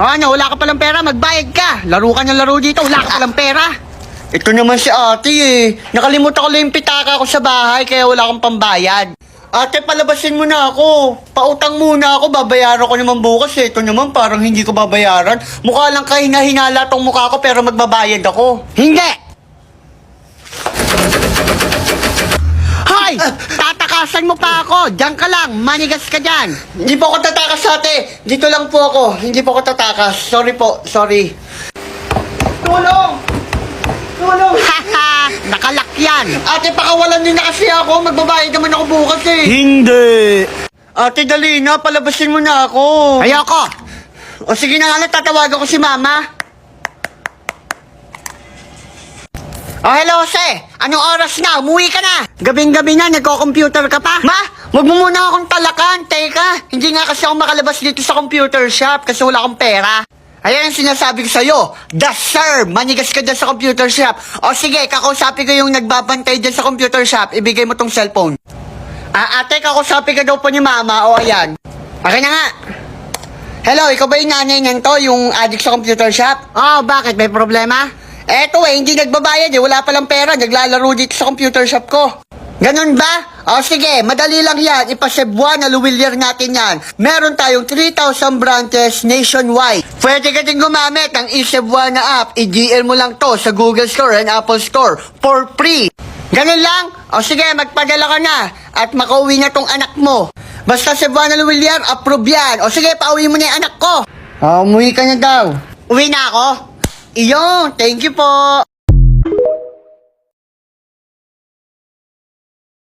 Ano, wala ka palang pera, magbayad ka. Laro ka ng laro dito, wala ka palang pera. Ito naman si ate eh. Nakalimutan ko lang yung pitaka ko sa bahay, kaya wala akong pambayad. Ate, palabasin mo na ako. Pautang muna ako, babayaran ko naman bukas eh. Ito naman parang hindi ko babayaran. Mukha lang kahina-hinala tong mukha ko pero magbabayad ako. Hindi! Hoy! Tatakasan mo pa ako! Diyan ka lang! Manigas ka dyan! Hindi po ako tatakas, ate! Dito lang po ako. Hindi po ako tatakas. Sorry po. Sorry. Tulong! Tulong! Haha! Nakalak yan! Ate, pakawalan din na kasi ako. Magbabayad naman ako bukas eh. Hindi! Ate, dali na. Palabasin mo na ako. Ayoko! O sige na nga, tatawagan ko si mama. Oh, hello, Jose. Anong oras na? Umuwi ka na. Gabing-gabi na, nagko-computer ka pa. Ma, wag mo muna akong talakan. Teka, hindi nga kasi ako makalabas dito sa computer shop kasi wala akong pera. Ayan ang sinasabi ko sa'yo. Das, sir. Manigas ka dyan sa computer shop. O sige, kakausapin ko yung nagbabantay dyan sa computer shop. Ibigay mo tong cellphone. Ate, kakausapin ka daw po ni mama. O, ayan. Akin na nga. Hello, ikaw ba yung nanay niyan to? Yung addict sa computer shop? Oh, bakit? May problema? Eto eh, hindi nagbabayad eh. Wala palang pera. Naglalaro dito sa computer shop ko. Ganun ba? O sige, madali lang yan. Ipa-Cebuana, Luwilier natin yan. Meron tayong 3,000 branches nationwide. Pwede ka din gumamit ng eCebuana app. I-GL mo lang to sa Google Store and Apple Store for free. Ganun lang? O sige, magpadala ka na. At makauwi na tong anak mo. Basta Cebuana, Luwilier, approve yan. O sige, pauwi mo na yung anak ko. Umuwi ka na daw. Uwi na ako? Iyon, thank you po.